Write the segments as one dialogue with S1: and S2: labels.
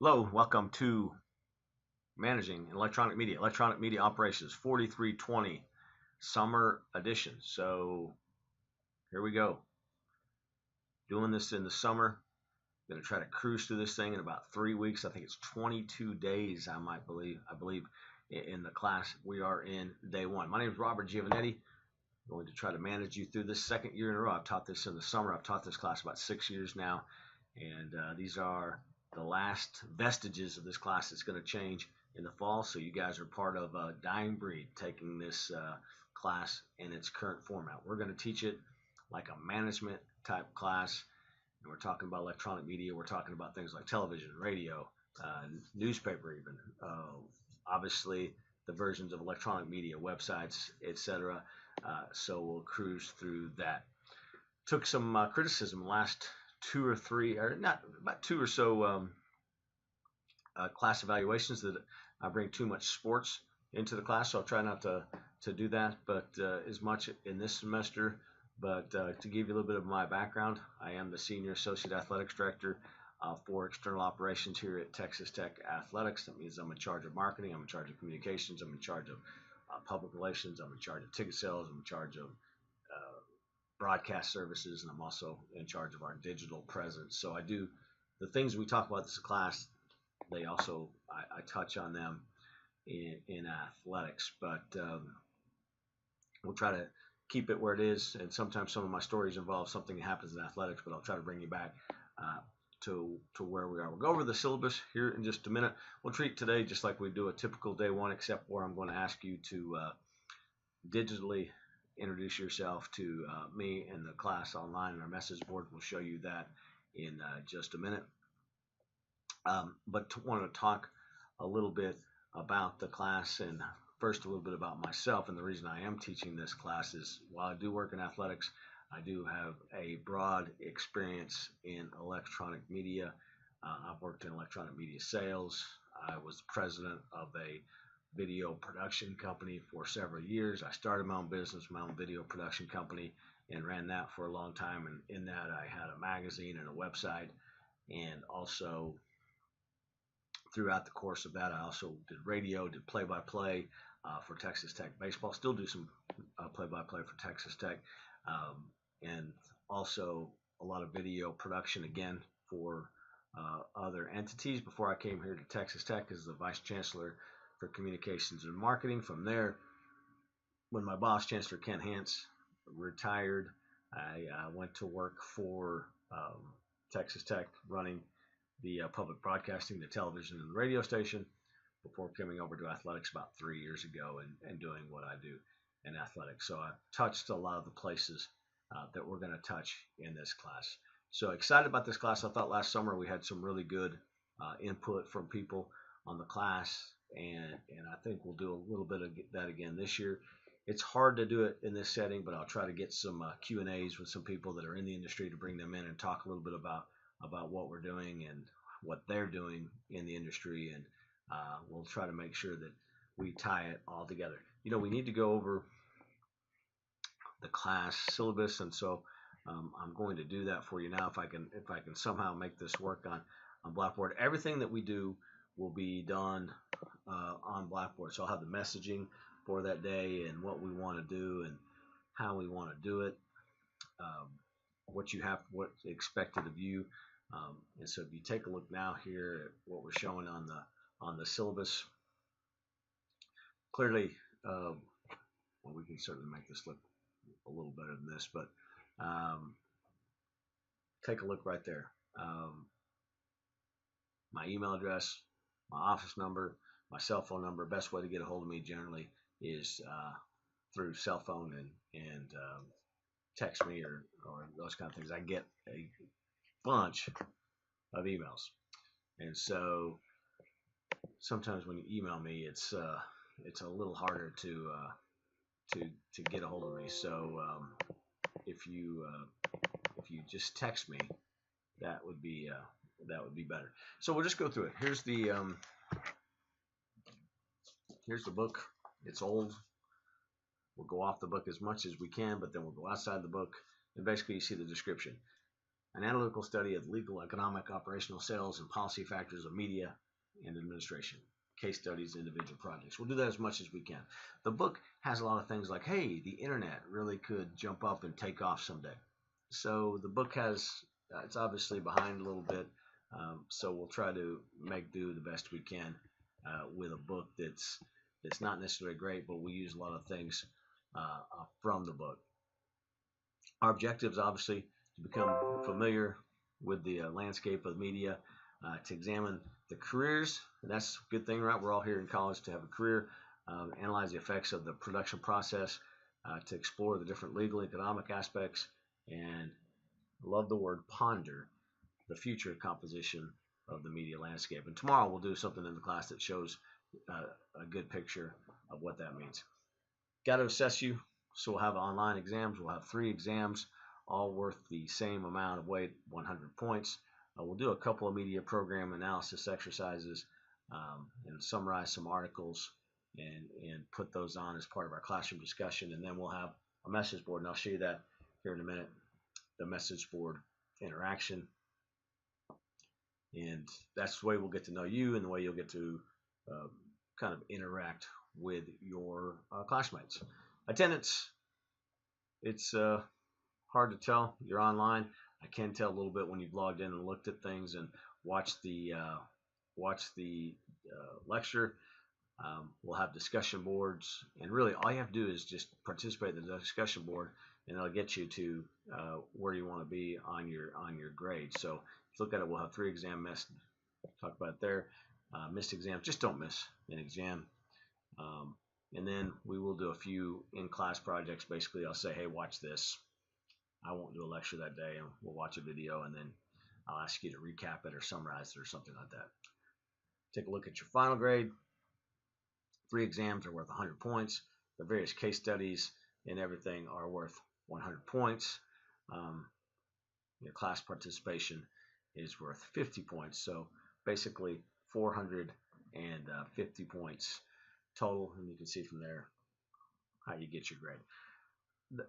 S1: Hello, welcome to Managing Electronic Media Operations 4320 Summer Edition. So here we go. Doing this in the summer. Going to try to cruise through this thing in about 3 weeks. I think it's 22 days, I believe, in the class. We are in day one. My name is Robert Giovanetti. I'm going to try to manage you through this second year in a row. I've taught this in the summer. I've taught this class about 6 years now. And these are the last vestiges of this class. It's going to change in the fall, so you guys are part of a dying breed taking this class in its current format. We're going to teach it like a management type class, and we're talking about electronic media. We're talking about things like television, radio, newspaper, even obviously the versions of electronic media, websites, etc. So we'll cruise through that. Took some criticism last two or three, or not, about two or so class evaluations that I bring too much sports into the class, so I'll try not to do that, but as much in this semester. But to give you a little bit of my background, I am the Senior Associate Athletics Director for External Operations here at Texas Tech Athletics. That means I'm in charge of marketing, I'm in charge of communications, I'm in charge of public relations, I'm in charge of ticket sales, I'm in charge of broadcast services, and I'm also in charge of our digital presence. So I do the things we talk about this class. They also I touch on them in athletics, but we'll try to keep it where it is. And sometimes some of my stories involve something that happens in athletics, but I'll try to bring you back to where we are. We'll go over the syllabus here in just a minute. We'll treat today just like we do a typical day one, except where I'm going to ask you to digitally introduce yourself to me and the class online, and our message board will show you that in just a minute. But want to talk a little bit about the class, and first a little bit about myself. And the reason I am teaching this class is while I do work in athletics, I do have a broad experience in electronic media. I've worked in electronic media sales. I was president of a video production company for several years. I started my own business, my own video production company, and ran that for a long time. And in that, I had a magazine and a website. And also, throughout the course of that, I also did radio, did play-by-play for Texas Tech baseball. Still do some play-by-play for Texas Tech, and also a lot of video production again for other entities. Before I came here to Texas Tech as the vice chancellor for communications and marketing. From there, when my boss, Chancellor Ken Hance, retired, I went to work for Texas Tech, running the public broadcasting, the television, and the radio station before coming over to athletics about 3 years ago and doing what I do in athletics. So I've touched a lot of the places that we're going to touch in this class. So excited about this class. I thought last summer we had some really good input from people on the class, and I think we'll do a little bit of that again this year. It's hard to do it in this setting, but I'll try to get some Q&As with some people that are in the industry to bring them in and talk a little bit about what we're doing and what they're doing in the industry, and we'll try to make sure that we tie it all together. You know, we need to go over the class syllabus, and so I'm going to do that for you now. If I can somehow make this work on Blackboard. Everything that we do will be done on Blackboard. So I'll have the messaging for that day and what we want to do and how we want to do it, what's expected of you. And so if you take a look now here at what we're showing on the syllabus, clearly, well, we can certainly make this look a little better than this, but take a look right there. My email address, my office number, my cell phone number. Best way to get a hold of me generally is through cell phone and text me or those kind of things. I get a bunch of emails, and so sometimes when you email me, it's a little harder to get a hold of me. So if you just text me, that would be better. So we'll just go through it. Here's the book. It's old. We'll go off the book as much as we can, but then we'll go outside the book, and basically you see the description. an analytical study of legal, economic, operational, sales, and policy factors of media and administration. Case studies, individual projects. We'll do that as much as we can. The book has a lot of things like, hey, the internet really could jump up and take off someday. So the book has, it's obviously behind a little bit. So we'll try to make do the best we can with a book that's not necessarily great, but we use a lot of things from the book. Our objective is obviously to become familiar with the landscape of media, to examine the careers, and that's a good thing, right? We're all here in college to have a career, analyze the effects of the production process, to explore the different legal, economic aspects, and I love the word ponder, the future composition of the media landscape. And tomorrow we'll do something in the class that shows a good picture of what that means. Got to assess you. So we'll have online exams. We'll have 3 exams, all worth the same amount of weight, 100 points. We'll do a couple of media program analysis exercises and summarize some articles and put those on as part of our classroom discussion. And then we'll have a message board, and I'll show you that here in a minute, the message board interaction. And that's the way we'll get to know you and the way you'll get to kind of interact with your classmates. Attendance, it's hard to tell. You're online. I can tell a little bit when you've logged in and looked at things and watched the lecture. We'll have discussion boards, and really all you have to do is just participate in the discussion board, and it'll get you to where you want to be on your grade. So if you look at it, we'll have 3 exam missed. Talk about it there. Missed exams, just don't miss an exam. And then we will do a few in-class projects. Basically, I'll say, hey, watch this. I won't do a lecture that day, and we'll watch a video, and then I'll ask you to recap it or summarize it or something like that. Take a look at your final grade. 3 exams are worth 100 points. The various case studies and everything are worth 100 points. Your class participation is worth 50 points. So basically 450 points total, and you can see from there how you get your grade.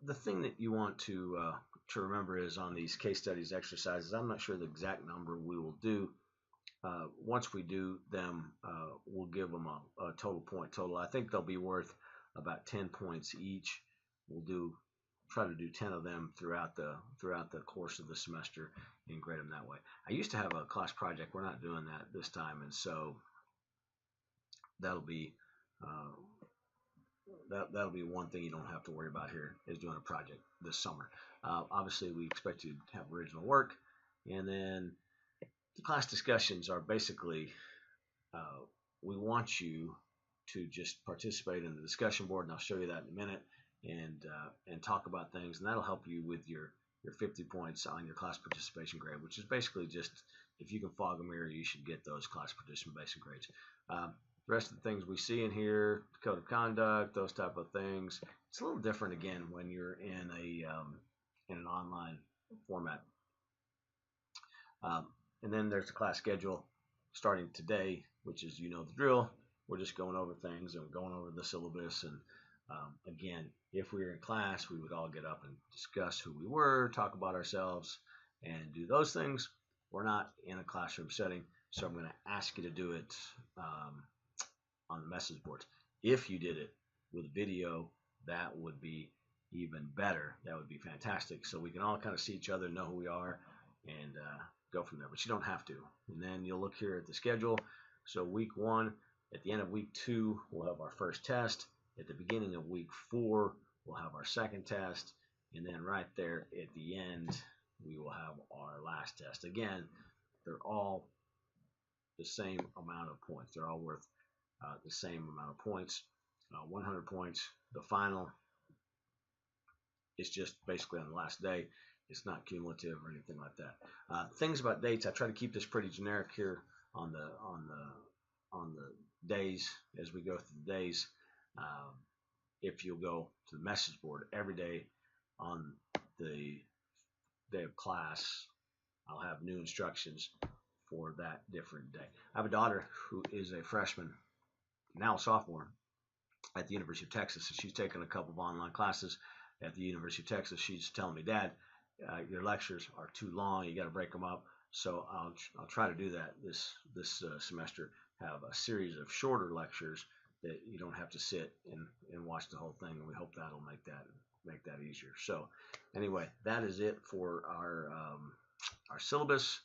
S1: The thing that you want to remember is on these case studies exercises, I'm not sure the exact number we will do. Once we do them, we'll give them a total point total. I think they'll be worth about 10 points each. We'll try to do 10 of them throughout the course of the semester and grade them that way. I used to have a class project. We're not doing that this time, and so that'll be one thing you don't have to worry about here, is doing a project this summer. Obviously, we expect you to have original work, and then the class discussions are basically, we want you to just participate in the discussion board, and I'll show you that in a minute, and talk about things, and that'll help you with your 50 points on your class participation grade, which is basically just, if you can fog a mirror, you should get those class participation grades. The rest of the things we see in here, code of conduct, those type of things, it's a little different again when you're in an online format. And then there's the class schedule starting today, which is, you know the drill. We're just going over things and going over the syllabus. And again, if we were in class, we would all get up and discuss who we were, talk about ourselves, and do those things. We're not in a classroom setting, so I'm going to ask you to do it on the message boards. If you did it with video, that would be even better. That would be fantastic. So we can all kind of see each other, know who we are, and go from there. But you don't have to. And then you'll look here at the schedule. So week 1, at the end of week 2, we'll have our first test. At the beginning of week 4, we'll have our second test. And then right there at the end, we will have our last test. Again, they're all the same amount of points. They're all worth the same amount of points, 100 points. The final is just basically on the last day. It's not cumulative or anything like that. Things about dates, I try to keep this pretty generic here on the days as we go through the days. If you'll go to the message board every day on the day of class, I'll have new instructions for that different day. I have a daughter who is a freshman, now a sophomore, at the University of Texas, and she's taken a couple of online classes at the University of Texas. She's telling me, Dad, your lectures are too long. You got to break them up. So I'll try to do that this semester. Have a series of shorter lectures that you don't have to sit and watch the whole thing. And we hope that'll make that easier. So anyway, that is it for our syllabus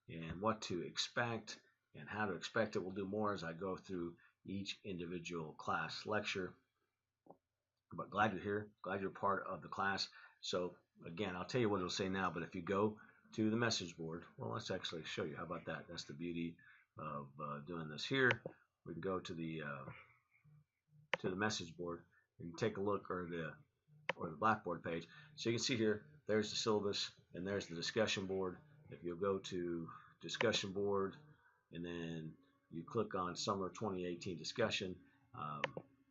S1: and what to expect and how to expect it. We'll do more as I go through each individual class lecture. But glad you're here. Glad you're part of the class. So again, I'll tell you what it'll say now, but if you go to the message board, well, let's actually show you. How about that? That's the beauty of doing this here. We can go to the message board and take a look, or the Blackboard page. So you can see here, there's the syllabus and there's the discussion board. If you'll go to discussion board and then you click on summer 2018 discussion,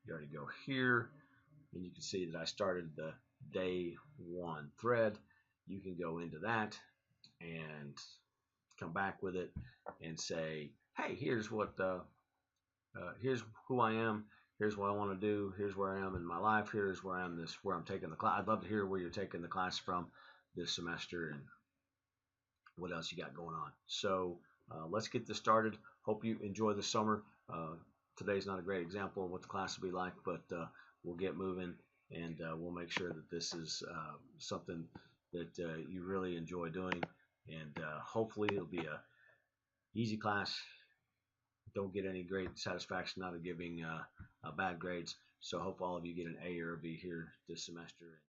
S1: you already go here and you can see that I started the day 1 thread. You can go into that and come back with it and say, hey, here's who I am. Here's what I want to do. Here's where I am in my life. Here's where where I'm taking the class. I'd love to hear where you're taking the class from this semester and what else you got going on. So let's get this started. Hope you enjoy the summer. Today's not a great example of what the class will be like, but we'll get moving and we'll make sure that this is something that you really enjoy doing, and hopefully it'll be a easy class. Don't get any great satisfaction out of giving bad grades. So I hope all of you get an A or a B here this semester.